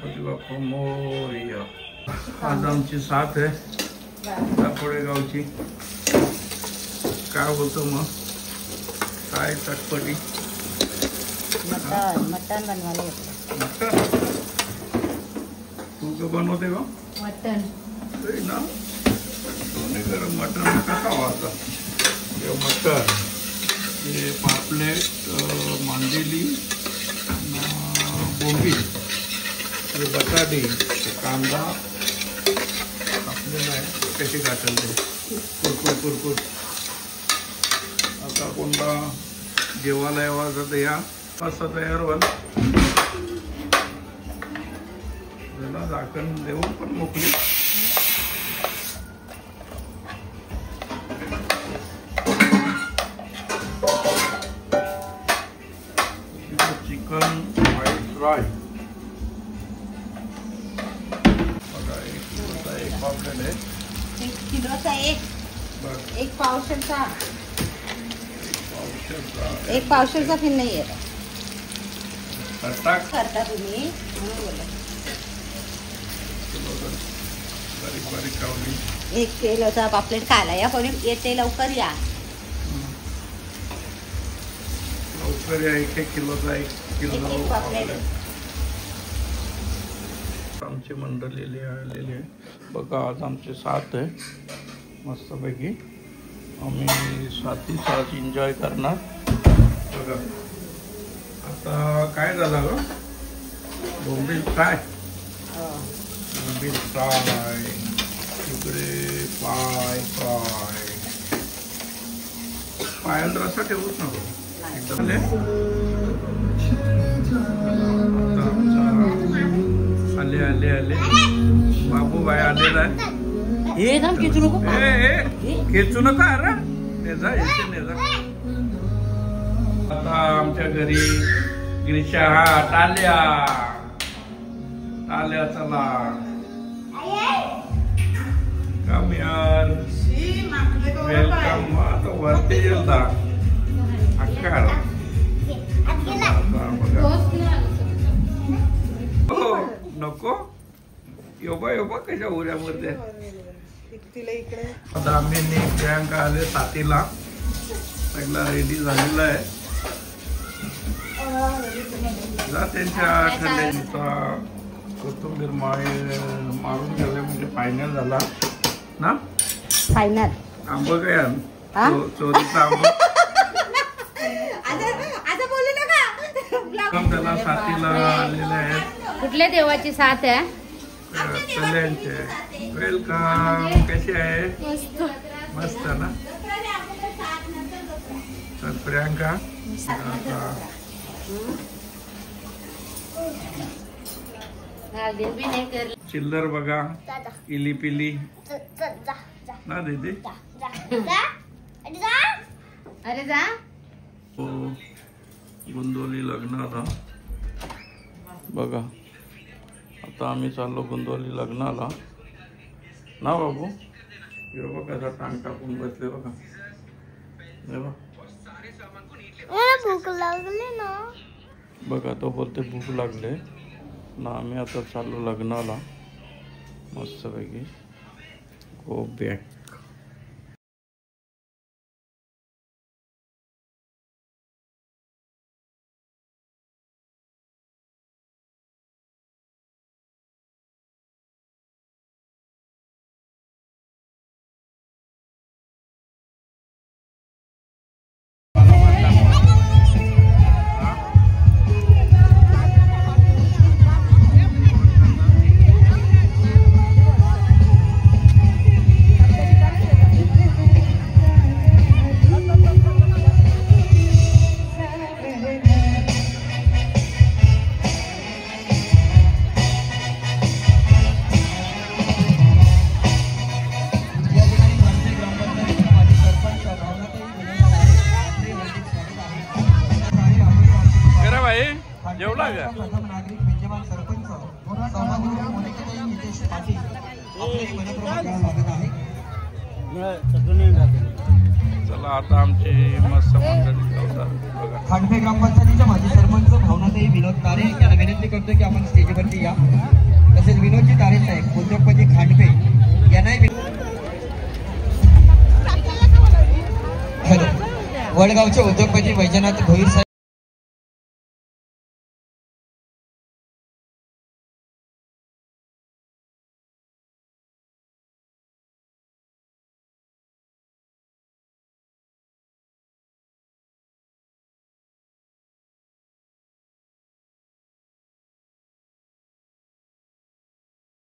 गणपती बाप्पा मोरया। आज आमची साथ आहे दापोडे गावची। काय बोलतो मग काय चटपटी मटन बनवायला घेतलं। मटन तू का बनवते का मटन ना? गरम मटन कसा व्हायचा? मटन हे पापलेट मांदेली बोंबील बटाटे कांदा कापलेला आहे कशी काटेल ते कुरकुर कुरकुर। आता कोणता जेवायला यावायचा तर या असं तयार व्हाल त्याला झाकण देऊन पण मोकळी। चिकन व्हाईट फ्राय बघा, एक पावशेर आहे, 1 किलोचा एक पावशेरचा 1 पावशेरचा फिन नाही आहे करता तुम्ही म्हणून बोला। बारीक बारीक कावली 1 किलोचा पापलेट खायला या कोणी येते लवकर या लवकर या। 1 किलोचा 1 किलो पापलेट आमची मंडळी आलेली आहे बघा। आज आमची साथ आहे मस्तपैकी आम्ही साथी साथ एन्जॉय करणार बघा। आता काय झालं ग बोंबील फ्राय बोंबील फ्राय इकडे पायाला रस्सा ठेवूच नको एकदम आले आले आले बाबूबाई आलेला आहे। खेचू नका अरे नेजा येते नेजा। आता आमच्या घरी गिरीशा टाल्या टाल्या चला कम यार वेलकम। आता वरती गेलता अक्का नको योबा योबा कशा उऱ्यामध्ये आता आम्ही प्रियांका आले साथीला सगळा रेडी झालेला आहे। जा त्यांच्या खंड्याचा कोथिंबीर मारून गेले म्हणजे फायनल झाला ना फायनल। आंब काय चोरीचा आंब त्याला साथीला आलेले आहेत। कुठल्या देवाची साथ आहे? कल्याणचे वेलकम। कशी आहे? मस्त ना। तर प्रियांका चिल्लर बघा इली पिली ना दीदी अरे जा गोंदवली लग्नाला बघा। आता आम्ही चाललो गोंदवली लग्नाला ना बाबू। हे बघा कसा टांग टाकून बसले बघा भूक लागली ना बघा। तो बोलते भूक लागले ना। आम्ही आता चाललो लग्नाला मस्तपैकी गो बॅक। जेवला का? चला आता आमची मस्त मंडळी खांडपे ग्रामपंचायतीच्या माजी सरपंच भावनाताई विनोद तारे यांना विनंती करतो की आपण स्टेजवरती या। वडगावचे उद्योगपती वैजनाथ भोईर साहेब